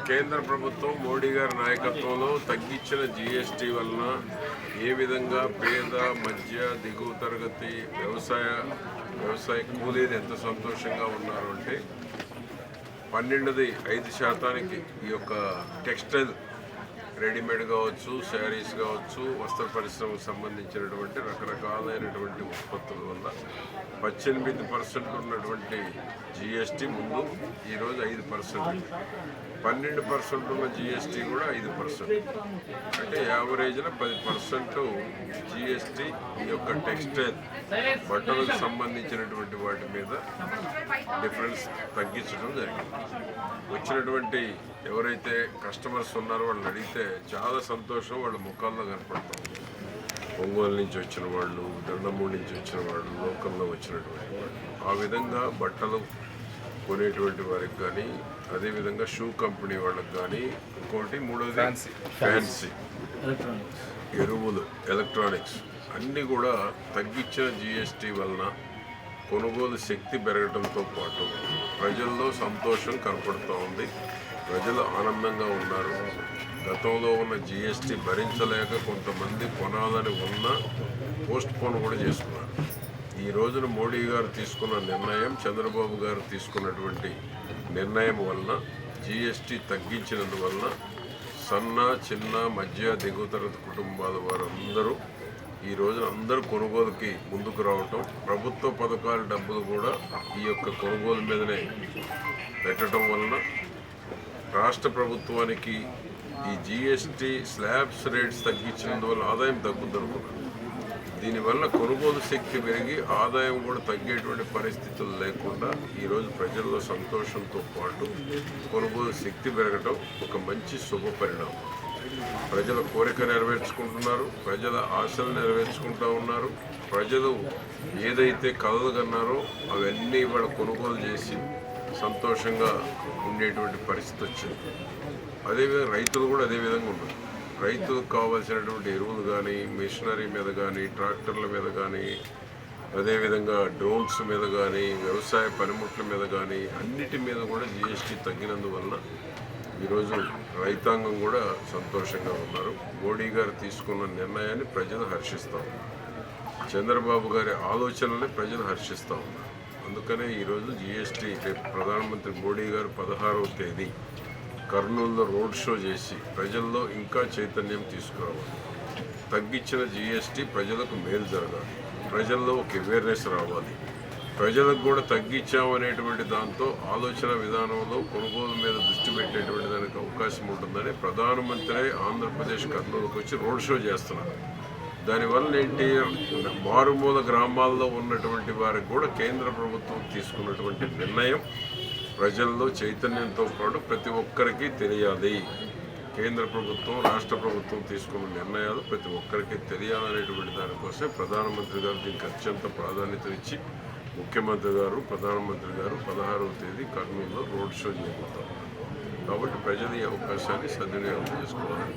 కేంద్ర ప్రభుత్వం మోడీ గారి నాయకత్వంలో తగ్గించిన జీఎస్టీ వలన ఏ విధంగా పేద మధ్య దిగువ తరగతి వ్యవసాయ కూలీలు ఎంత సంతోషంగా ఉన్నారు అంటే 5% ఈ యొక్క టెక్స్టైల్ రెడీమేడ్ కావచ్చు, శారీస్ కావచ్చు, వస్త్ర పరిశ్రమకు సంబంధించినటువంటి రకరకాలైనటువంటి ఉత్పత్తుల వల్ల 18% ఉన్నటువంటి జీఎస్టీ ముందు ఈరోజు 5%, 12% ఉన్న జీఎస్టీ కూడా 5%, అంటే యావరేజ్న 10% జీఎస్టీ ఈ యొక్క టెక్స్టైల్ బట్టలకు సంబంధించినటువంటి వాటి మీద డిఫరెన్స్ తగ్గించడం జరిగింది. వచ్చినటువంటి ఎవరైతే కస్టమర్స్ ఉన్నారో వాళ్ళని అడిగితే చాలా సంతోషం వాళ్ళ ముఖాల్లో కనపడతాం. ఒంగోలు నుంచి వచ్చిన వాళ్ళు, దండమూడి నుంచి వచ్చిన వాళ్ళు, లోకల్లో వచ్చినటువంటి వాళ్ళు, ఆ విధంగా బట్టలు కొనేటువంటి వారికి కానీ, అదేవిధంగా షూ కంపెనీ వాళ్ళకి కానీ, ఇంకోటి మూడోది ఫ్యాన్సీ, ఎరువులు, ఎలక్ట్రానిక్స్ అన్నీ కూడా తగ్గించిన జీఎస్టీ వలన కొనుగోలు శక్తి పెరగడంతో పాటు ప్రజల్లో సంతోషం కనపడుతూ ఉంది. ప్రజలు ఆనందంగా ఉన్నారు. గతంలో ఉన్న జీఎస్టీ భరించలేక కొంతమంది కొనాలని ఉన్నా పోస్ట్ పోన్ కూడా చేసుకున్నారు. ఈ రోజున మోడీ గారు తీసుకున్న నిర్ణయం, చంద్రబాబు గారు తీసుకున్నటువంటి నిర్ణయం వలన జీఎస్టీ తగ్గించినందువలన సన్న, చిన్న, మధ్య, దిగువ తరగతి కుటుంబాల వారందరూ ఈ రోజున అందరూ కొనుగోలుకి ముందుకు రావటం, ప్రభుత్వ పథకాల డబ్బులు కూడా ఈ యొక్క కొనుగోలు మీదనే పెట్టడం వలన రాష్ట్ర ప్రభుత్వానికి ఈ జీఎస్టీ స్లాబ్స్ రేట్స్ తగ్గించినందువల్ల ఆదాయం తగ్గుదనుకున్నారు. దీనివల్ల కొనుగోలు శక్తి పెరిగి ఆదాయం కూడా తగ్గేటువంటి పరిస్థితులు లేకుండా ఈరోజు ప్రజల్లో సంతోషంతో పాటు కొనుగోలు శక్తి పెరగటం ఒక మంచి శుభ పరిణామం. ప్రజల కోరిక నెరవేర్చుకుంటున్నారు, ప్రజల ఆశలు నెరవేర్చుకుంటూ ఉన్నారు. ప్రజలు ఏదైతే కలలు కన్నారో అవన్నీ వాళ్ళ కొనుగోలు చేసి సంతోషంగా ఉండేటువంటి పరిస్థితి వచ్చింది. అదేవిధంగా రైతులు కూడా అదేవిధంగా ఉన్నారు. రైతులకు కావాల్సినటువంటి ఎరువులు కానీ, మిషనరీ మీద కానీ, ట్రాక్టర్ల మీద కానీ, అదేవిధంగా డ్రోన్స్ మీద కానీ, వ్యవసాయ పనిముట్ల మీద కానీ అన్నిటి మీద కూడా జీఎస్టీ తగ్గినందువలన ఈరోజు రైతాంగం కూడా సంతోషంగా ఉన్నారు. మోడీ గారు తీసుకున్న నిర్ణయాన్ని ప్రజలు హర్షిస్తూ ఉన్నారు. చంద్రబాబు గారి ఆలోచనల్ని ప్రజలు హర్షిస్తూ ఉన్నారు. అందుకనే ఈరోజు జీఎస్టీ రేపు ప్రధానమంత్రి మోడీ గారు 16వ తేదీ కర్నూలులో రోడ్ షో చేసి ప్రజల్లో ఇంకా చైతన్యం తీసుకురావాలి. తగ్గించిన జీఎస్టీ ప్రజలకు మేలు జరగాలి, ప్రజల్లో ఒక అవేర్నెస్ రావాలి. ప్రజలకు కూడా తగ్గించామనేటువంటి దాంతో ఆలోచన విధానంలో కొనుగోలు మీద దృష్టి పెట్టేటువంటి దానికి అవకాశం ఉంటుందని ప్రధానమంత్రి ఆంధ్రప్రదేశ్ కర్నూలుకు వచ్చి రోడ్ షో చేస్తున్నారు. దానివల్ల ఏంటి, మారుమూల గ్రామాల్లో ఉన్నటువంటి వారికి కూడా కేంద్ర ప్రభుత్వం తీసుకున్నటువంటి నిర్ణయం ప్రజల్లో చైతన్యంతో పాటు ప్రతి ఒక్కరికి తెలియాలి. కేంద్ర ప్రభుత్వం, రాష్ట్ర ప్రభుత్వం తీసుకున్న నిర్ణయాలు ప్రతి ఒక్కరికి తెలియాలనేటువంటి దానికోసం ప్రధానమంత్రి గారు దీనికి అత్యంత ప్రాధాన్యతనిచ్చి ముఖ్యమంత్రి గారు, ప్రధానమంత్రి గారు 16వ తేదీ కర్నూలులో రోడ్ షో చేయబోతున్నారు. కాబట్టి ప్రజలు ఈ అవకాశాన్ని సద్వినియోగం చేసుకోవాలని